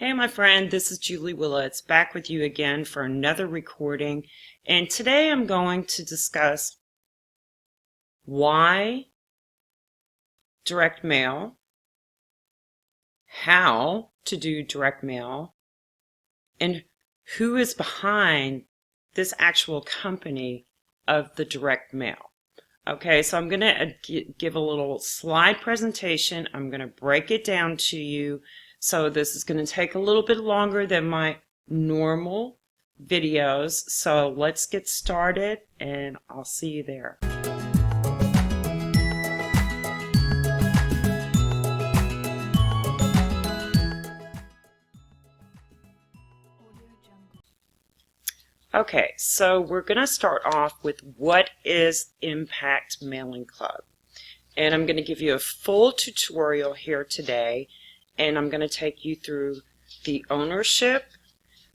Hey my friend, this is Julie Willits back with you again for another recording, and today I'm going to discuss why direct mail, how to do direct mail, and who is behind this actual company of the direct mail. Okay, so I'm going to give a little slide presentation. I'm going to break it down to you. So this is going to take a little bit longer than my normal videos. So let's get started and I'll see you there. Okay, so we're going to start off with what is Impact Mailing Club. And I'm going to give you a full tutorial here today, and I'm going to take you through the ownership,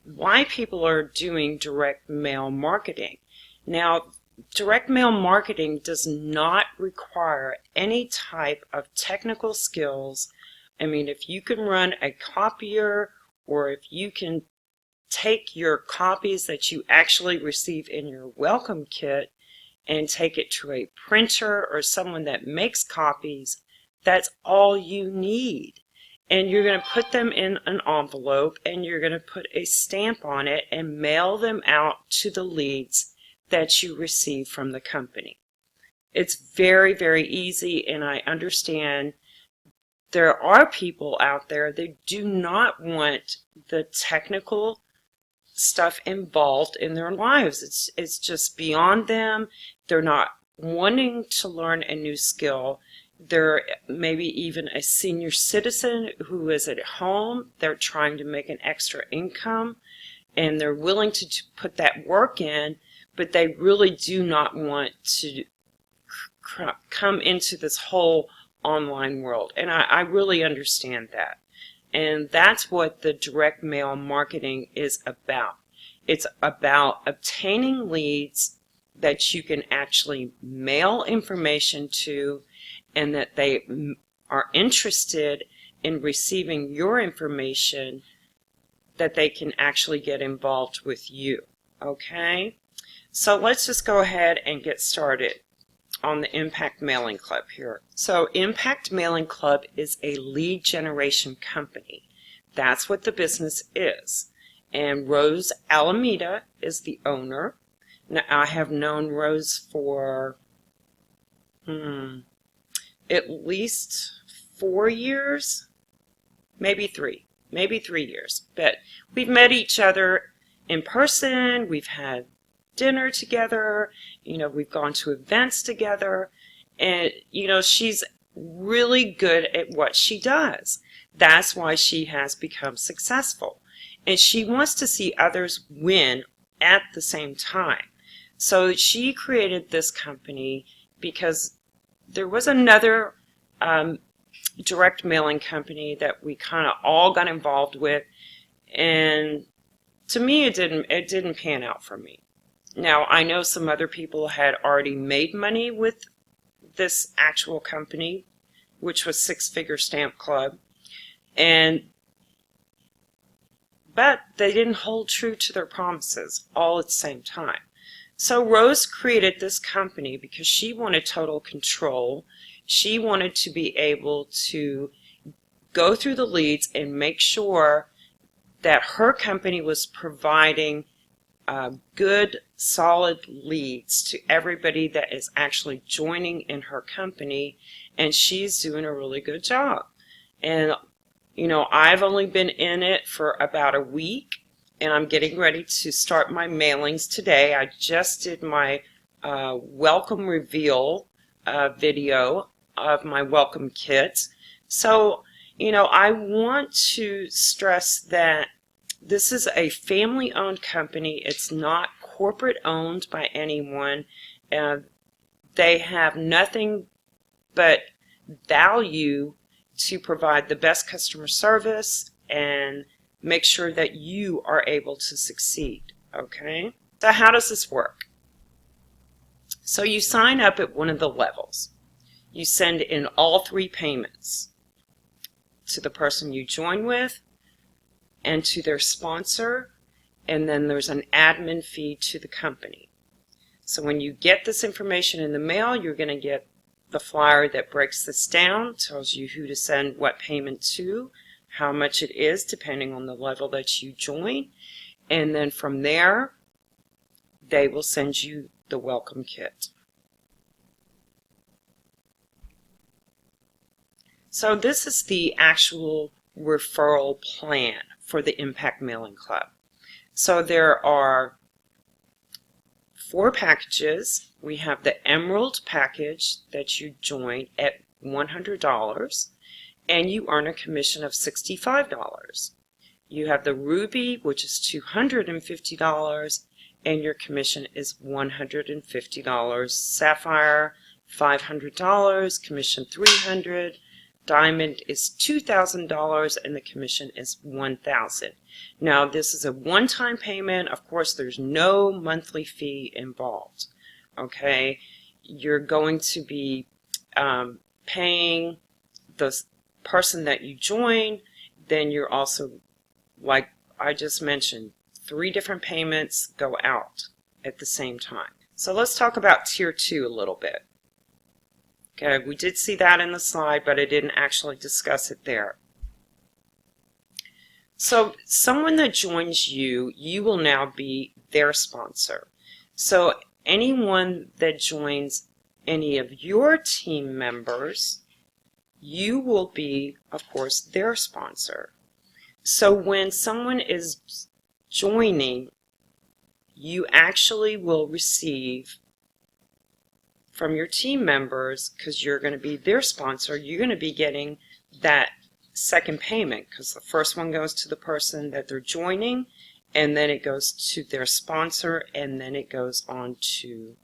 why people are doing direct mail marketing. Now, direct mail marketing does not require any type of technical skills. I mean, if you can run a copier, or if you can take your copies that you actually receive in your welcome kit and take it to a printer or someone that makes copies, that's all you need. And you're going to put them in an envelope and you're going to put a stamp on it and mail them out to the leads that you receive from the company. It's very, very easy, and I understand there are people out there that do not want the technical stuff involved in their lives. It's just beyond them. They're not wanting to learn a new skill. They're maybe even a senior citizen who is at home. They're trying to make an extra income and they're willing to put that work in, but they really do not want to come into this whole online world. And I really understand that. And that's what the direct mail marketing is about. It's about obtaining leads that you can actually mail information to, and that they are interested in receiving your information, that they can actually get involved with you. Okay? So let's just go ahead and get started on the Impact Mailing Club here. So Impact Mailing Club is a lead generation company. That's what the business is. And Rose Alameda is the owner. Now, I have known Rose for at least 4 years, maybe 3 years. But we've met each other in person. We've had dinner together. We've gone to events together. And, she's really good at what she does. That's why she has become successful. And she wants to see others win at the same time. So she created this company because there was another direct mailing company that we kind of all got involved with. And to me, it didn't pan out for me. Now, I know some other people had already made money with this actual company, which was Six Figure Stamp Club, but they didn't hold true to their promises all at the same time. So Rose created this company because she wanted total control. She wanted to be able to go through the leads and make sure that her company was providing good, solid leads to everybody that is actually joining in her company, and she's doing a really good job. And I've only been in it for about a week, and I'm getting ready to start my mailings today. I just did my welcome reveal video of my welcome kits. So, I want to stress that this is a family-owned company. It's not corporate-owned by anyone. They have nothing but value to provide the best customer service and make sure that you are able to succeed. Okay? So how does this work? So you sign up at one of the levels. You send in all 3 payments to the person you join with, and to their sponsor, and then there's an admin fee to the company. So when you get this information in the mail, you're going to get the flyer that breaks this down, tells you who to send what payment to, how much it is depending on the level that you join, and then from there they will send you the welcome kit. So this is the actual referral plan for the Impact Mailing Club. So there are 4 packages. We have the Emerald package that you join at $100 and you earn a commission of $65. You have the Ruby, which is $250 and your commission is $150. Sapphire, $500, commission $300. Diamond is $2,000 and the commission is $1,000. Now this is a one-time payment. Of course, there's no monthly fee involved. Okay, you're going to be paying the person that you join. Then you're also, like I just mentioned, 3 different payments go out at the same time. So let's talk about Tier 2 a little bit. Okay, we did see that in the slide, but I didn't actually discuss it there. So someone that joins you, you will now be their sponsor. So anyone that joins any of your team members, you will be, of course, their sponsor. So when someone is joining, you actually will receive from your team members, because you're going to be their sponsor, you're going to be getting that second payment, because the first one goes to the person that they're joining, and then it goes to their sponsor, and then it goes on to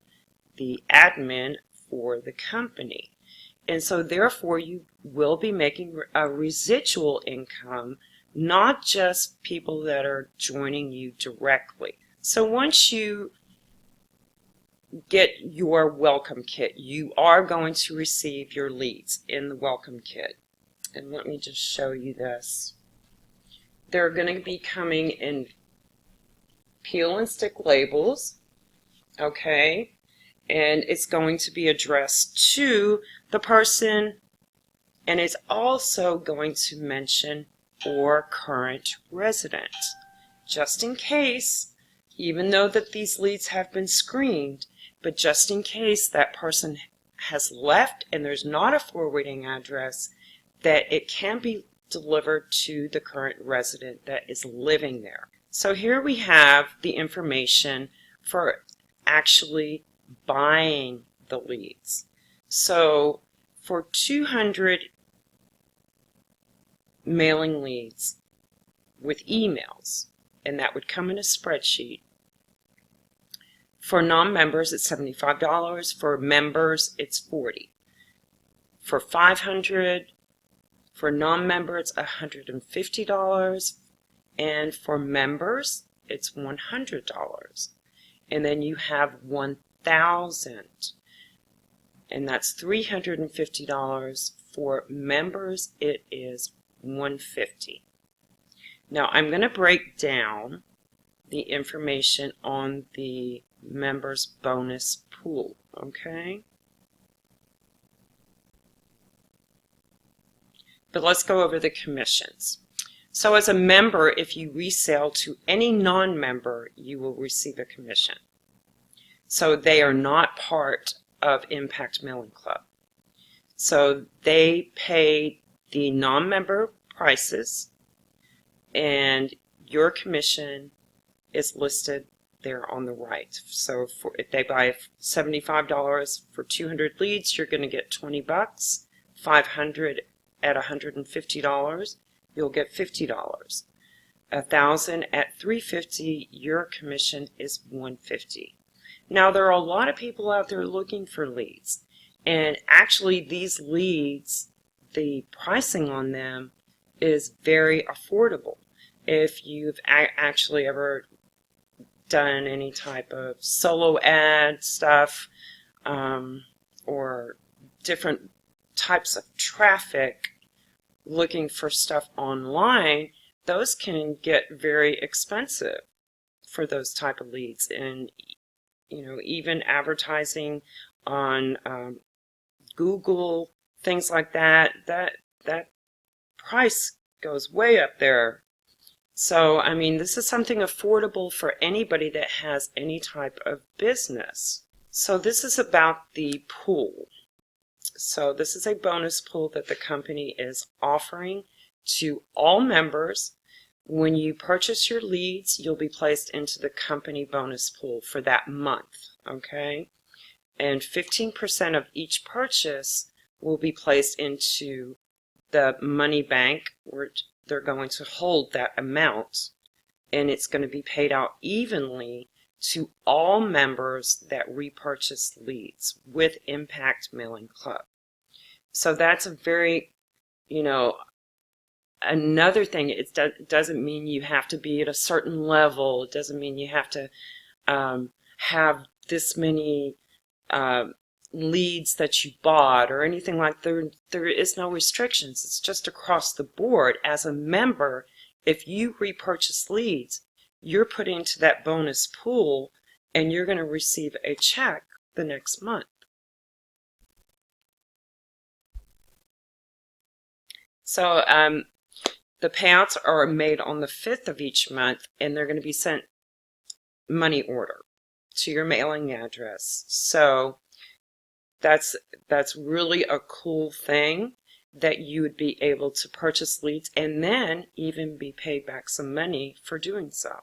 the admin for the company. And so therefore you will be making a residual income, not just people that are joining you directly. So once you get your welcome kit, you are going to receive your leads in the welcome kit. And let me just show you this. They're going to be coming in peel and stick labels, okay, and it's going to be addressed to the person, and it's also going to mention or current resident, just in case, even though that these leads have been screened, but just in case that person has left and there's not a forwarding address, that it can be delivered to the current resident that is living there. So here we have the information for actually buying the leads. So for 200 mailing leads with emails, and that would come in a spreadsheet. For non-members, it's $75. For members, it's $40. For 500, for non-members, $150. And for members, it's $100. And then you have 1,000. And that's $350. For members, it is $150. Now I'm going to break down the information on the members bonus pool, okay? But let's go over the commissions. So as a member, if you resell to any non-member, you will receive a commission. So they are not part of Impact Mailing Club. So they pay the non-member prices, and your commission is listed there on the right. So if they buy $75 for 200 leads, you're going to get $20. 500 at $150, you'll get $50. 1,000 at $350, your commission is $150. Now there are a lot of people out there looking for leads, and actually these leads, the pricing on them is very affordable. If you've actually ever done any type of solo ad stuff or different types of traffic looking for stuff online, those can get very expensive for those type of leads. And even advertising on Google, things like that, that price goes way up there. So, I mean, this is something affordable for anybody that has any type of business. So this is about the pool. So this is a bonus pool that the company is offering to all members. When you purchase your leads, you'll be placed into the company bonus pool for that month, okay? And 15% of each purchase will be placed into the money bank, where they're going to hold that amount, and it's going to be paid out evenly to all members that repurchase leads with Impact Mailing Club. So that's a very, another thing. It doesn't mean you have to be at a certain level. It doesn't mean you have to have this many leads that you bought or anything like that. There is no restrictions. It's just across the board. As a member, if you repurchase leads, you're put into that bonus pool and you're going to receive a check the next month. So the payouts are made on the 5th of each month, and they're going to be sent money order to your mailing address. So that's really a cool thing, that you would be able to purchase leads and then even be paid back some money for doing so.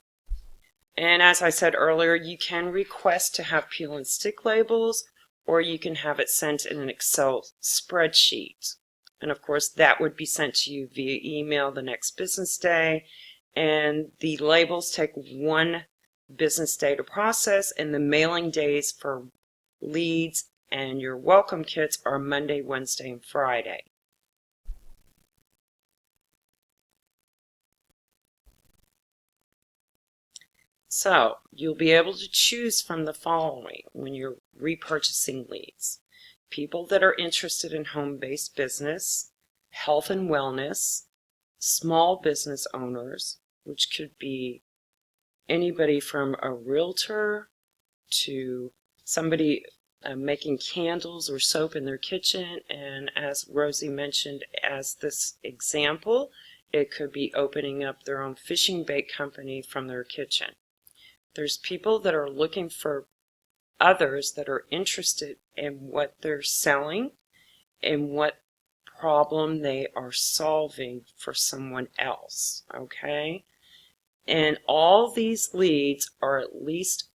And as I said earlier, you can request to have peel and stick labels, or you can have it sent in an Excel spreadsheet. And of course, that would be sent to you via email the next business day. And the labels take 1 business day to process, and the mailing days for leads and your welcome kits are Monday, Wednesday, and Friday. So you'll be able to choose from the following when you're repurchasing leads: people that are interested in home-based business, health and wellness, small business owners, which could be anybody from a realtor to somebody making candles or soap in their kitchen. And as Rosie mentioned, as this example, it could be opening up their own fishing bait company from their kitchen. There's people that are looking for others that are interested in what they're selling and what problem they are solving for someone else, okay? And all these leads are at least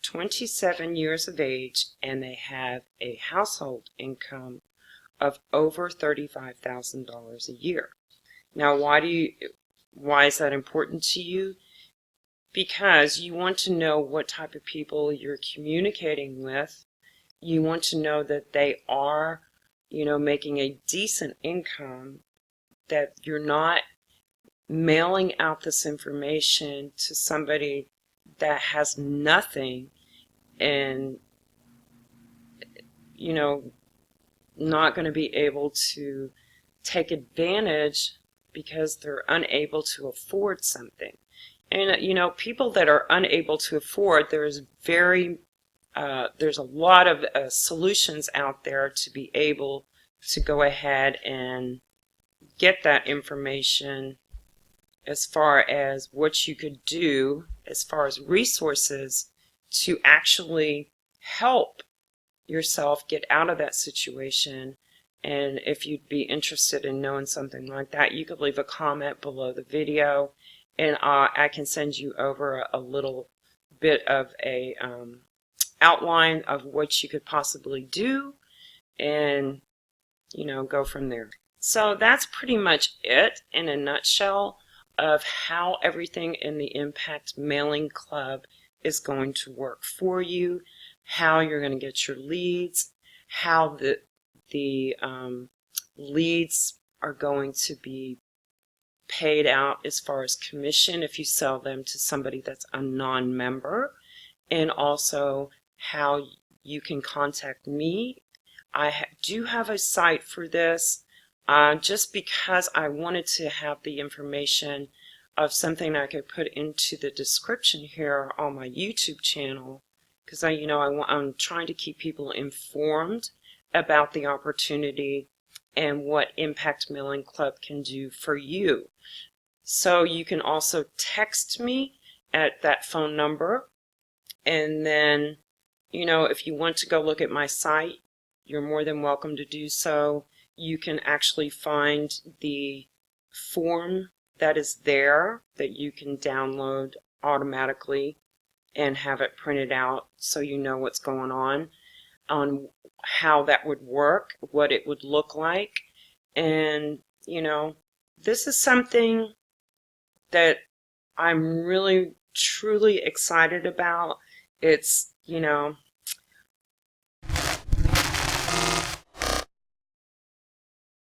27 years of age, and they have a household income of over $35,000 a year. Now, why is that important to you? Because you want to know what type of people you're communicating with. You want to know that they are, making a decent income, that you're not mailing out this information to somebody that has nothing and, not going to be able to take advantage because they're unable to afford something. And, people that are unable to afford, there's a lot of solutions out there to be able to go ahead and get that information, as far as what you could do, as far as resources to actually help yourself get out of that situation. And if you'd be interested in knowing something like that, you could leave a comment below the video, and I can send you over a little bit of a outline of what you could possibly do, and go from there. So that's pretty much it in a nutshell of how everything in the Impact Mailing Club is going to work for you, how you're going to get your leads, how the leads are going to be paid out as far as commission if you sell them to somebody that's a non-member, and also how you can contact me. I do have a site for this. just because I wanted to have the information of something I could put into the description here on my YouTube channel, because I'm trying to keep people informed about the opportunity and what Impact Mailing Club can do for you. So you can also text me at that phone number, and then if you want to go look at my site, you're more than welcome to do so. You can actually find the form that is there that you can download automatically and have it printed out so you know what's going on how that would work, what it would look like. And this is something that I'm really truly excited about. It's